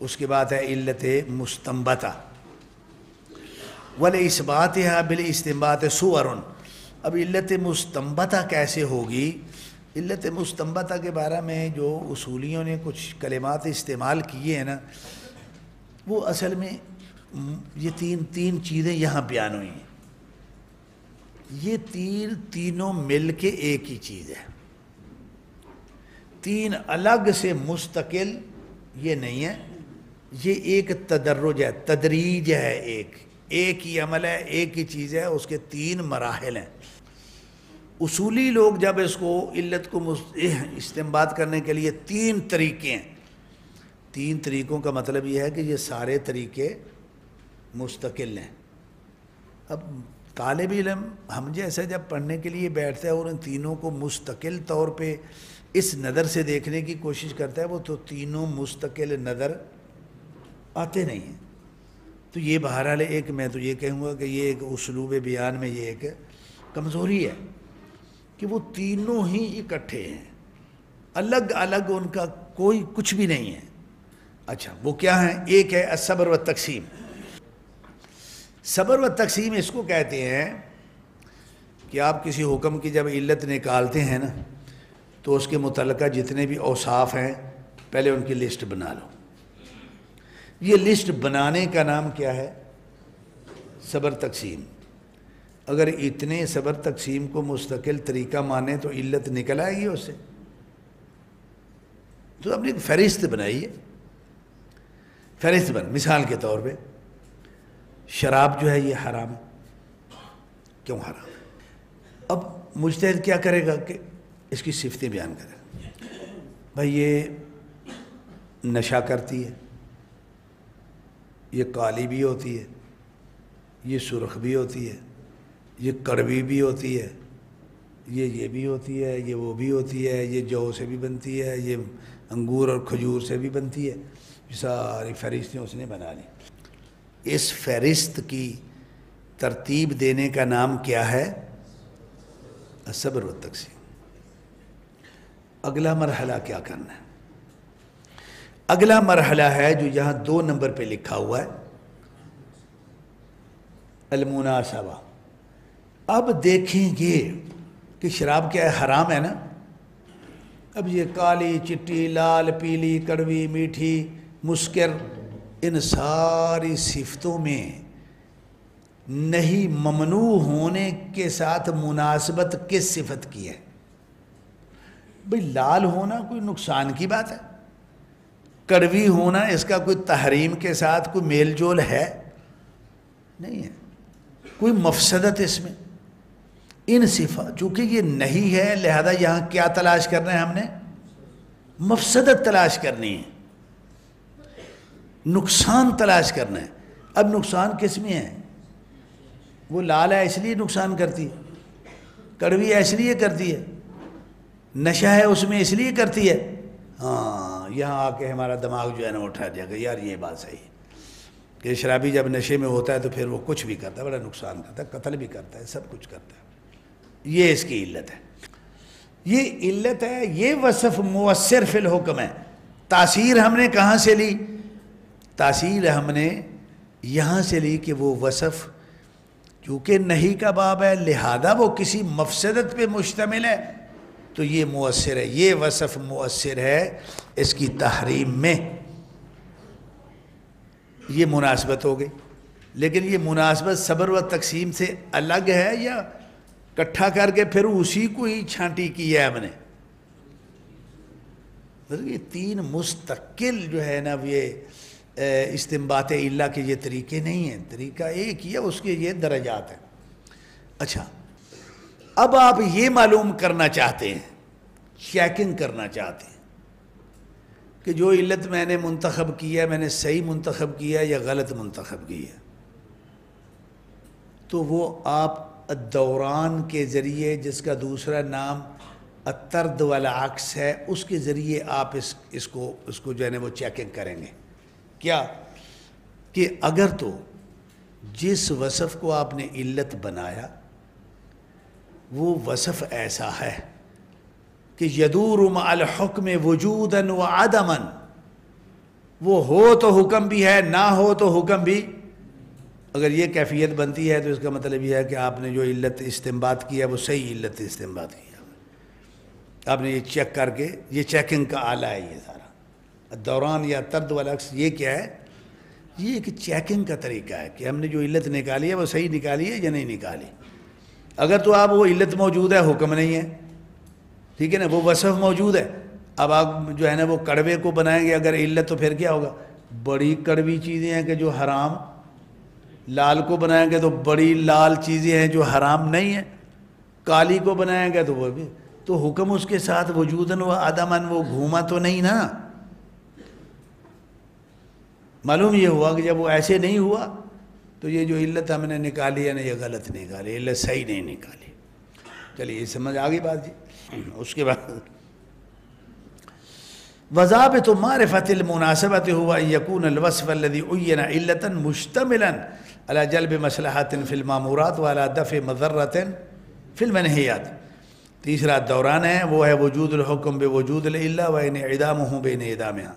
اس کے بعد ہے علت مستنبطہ، وَلِإِثْبَاتِهَا بِالِاسْتِنبَاطِ صُوَرٌ۔ اب علت مستنبطہ کیسے ہوگی؟ علت مستنبطہ کے بارے میں جو اصولیوں نے کچھ کلمات استعمال کیے ہیں نا، وہ اصل میں یہ تین چیزیں یہاں بیان ہوئی ہیں، یہ تینوں مل کے ایک ہی چیز ہے، تین الگ سے مستقل یہ نہیں ہے، یہ ایک تدرج ہے، تدریج ہے، ایک ہی عمل ہے، ایک ہی چیز ہے، اس کے تین مراحل ہیں۔ اصولی لوگ جب اس کو علت کو استنباط کرنے کے لیے تین طریقے ہیں، تین طریقوں کا مطلب یہ ہے کہ یہ سارے طریقے مستقل ہیں۔ اب طالب علم ہم جیسے جب پڑھنے کے لیے بیٹھتا ہے اور ان تینوں کو مستقل طور پہ اس نظر سے دیکھنے کی کوشش کرتا ہے، وہ تو تینوں مستقل نظر آتے نہیں ہیں۔ تو یہ بہرحال ایک میں تو یہ کہوں گا کہ یہ ایک اسلوب بیان میں یہ ایک کمزوری ہے کہ وہ تینوں ہی اکٹھے ہیں، الگ الگ ان کا کوئی کچھ بھی نہیں ہے۔ اچھا وہ کیا ہیں؟ ایک ہے الصبر و تقسیم۔ صبر و تقسیم اس کو کہتے ہیں کہ آپ کسی حکم کی جب علت نکالتے ہیں نا تو اس کے متعلقہ جتنے بھی اوصاف ہیں پہلے ان کی لسٹ بنا لو۔ یہ لسٹ بنانے کا نام کیا ہے؟ صبر تقسیم۔ اگر اتنے صبر تقسیم کو مستقل طریقہ مانے تو علت نکل آئے گی اس سے، تو اپنی فہرست بنائیے، فہرست مثال کے طور پہ شراب جو ہے یہ حرام ہے، کیوں حرام ہے؟ اب مجتہد کیا کرے گا کہ اس کی صفتیں بیان کرے، بھائی یہ نشہ کرتی ہے، یہ کالی بھی ہوتی ہے، یہ سرخ بھی ہوتی ہے، یہ کڑوی بھی ہوتی ہے، یہ بھی ہوتی ہے، یہ وہ بھی ہوتی ہے، یہ جو سے بھی بنتی ہے، یہ انگور اور کھجور سے بھی بنتی ہے، ساری فہرستیں اس نے بنا لی۔ اس فہرست کی ترتیب دینے کا نام کیا ہے؟ الصبر و تقسیم۔ اگلا مرحلہ کیا کرنا ہے؟ اگلا مرحلہ ہے جو یہاں 2 نمبر پہ لکھا ہوا ہے، المناسبہ۔ اب دیکھیں گے کہ شراب کیا ہے؟ حرام ہے نا۔ اب یہ کالی، چٹی، لال، پیلی، کڑوی، میٹھی، مسکر، ان ساری صفتوں میں نہیں ممنوع ہونے کے ساتھ مناسبت کس صفت کی ہے؟ بھئی لال ہونا کوئی نقصان کی بات ہے، کڑوی ہونا اس کا کوئی تحریم کے ساتھ کوئی میل جول ہے؟ نہیں ہے، کوئی مفسدت اس میں؟ ان صفات چونکہ یہ نہیں ہے لہذا یہاں کیا تلاش کرنا ہے ہم نے؟ مفسدت تلاش کرنی ہے، نقصان تلاش کرنا ہے۔ اب نقصان کس میں ہے؟ وہ لال ہے اس لیے نقصان کرتی ہے، کڑوی ہے اس لیے کرتی ہے، نشہ ہے اس میں اس لیے کرتی ہے۔ ہاں یہاں آ کے ہمارا دماغ جو ہے نا اٹھا جائے گا، یار یہ بات صحیح ہے کہ شرابی جب نشے میں ہوتا ہے تو پھر وہ کچھ بھی کرتا ہے، بڑا نقصان کرتا ہے، قتل بھی کرتا ہے، سب کچھ کرتا ہے۔ یہ اس کی علت ہے، یہ علت ہے، یہ وصف مؤثر فی الحکم ہے۔ تاثیر ہم نے کہاں سے لی؟ تاثیر ہم نے یہاں سے لی کہ وہ وصف چونکہ نہیں کا باب ہے لہذا وہ کسی مفسدت پہ مشتمل ہے تو یہ مؤثر ہے، یہ وصف مؤثر ہے اس کی تحریم میں، یہ مناسبت ہو گئی۔ لیکن یہ مناسبت صبر و تقسیم سے الگ ہے یا اکٹھا کر کے پھر اسی کو ہی چھانٹی کی ہے ہم نے؟ یہ 3 مستقل جو ہے نا یہ استنباط علہ کے یہ طریقے نہیں ہیں، طریقہ ایک ہی ہے، اس کے یہ درجات ہیں۔ اچھا اب آپ یہ معلوم کرنا چاہتے ہیں، چیکنگ کرنا چاہتے ہیں کہ جو علت میں نے منتخب کی ہے میں نے صحیح منتخب کیا ہے یا غلط منتخب کی ہے، تو وہ آپ الدوران کے ذریعے، جس کا دوسرا نام الطرد والعکس ہے، اس کے ذریعے آپ اس کو جو ہے نا وہ چیکنگ کریں گے۔ کیا کہ اگر تو جس وصف کو آپ نے علت بنایا وہ وصف ایسا ہے کہ یدور مع الحکم وجودا و عدما، وہ ہو تو حکم بھی ہے، نہ ہو تو حکم بھی. اگر یہ کیفیت بنتی ہے تو اس کا مطلب یہ ہے کہ آپ نے جو علت استنباط کی ہے وہ صحیح علت استنباط کی ہے. آپ نے یہ چیک کر کے، یہ چیکنگ کا آلہ ہے یہ سارا. دوران یا طرد والا عکس یہ کیا ہے؟ یہ ایک چیکنگ کا طریقہ ہے کہ ہم نے جو علت نکالی ہے وہ صحیح نکالی ہے یا نہیں نکالی. اگر تو آپ وہ علت موجود ہے، حکم نہیں ہے، ٹھیک ہے نا، وہ وصف موجود ہے. اب آپ جو ہے نا وہ کڑوے کو بنائیں گے اگر علت، تو پھر کیا ہوگا؟ بڑی کڑوی چیزیں ہیں کہ جو حرام. لال کو بنائیں گے تو بڑی لال چیزیں ہیں جو حرام نہیں ہیں. کالی کو بنائیں گے تو وہ بھی، تو حکم اس کے ساتھ وجوداً و عدماً وہ گھوما تو نہیں نا. معلوم یہ ہوا کہ جب وہ ایسے نہیں ہوا تو یہ جو علت ہم نے نکالی ہے نا یہ غلط نکالی، علت صحیح نہیں نکالی. چلیے یہ سمجھ آ گئی بات جی. اس کے بعد وضابط معرفت المناسبت ہوا ان یکون الوصف الذي عین علتا مشتملا على جلب مصلحت فی المامورات وعلى دفع مضرۃ فی المنہیات. تیسرا دوران ہے وہ ہے وجود الحکم بوجود العلہ و انعدامہ بانعدامہا.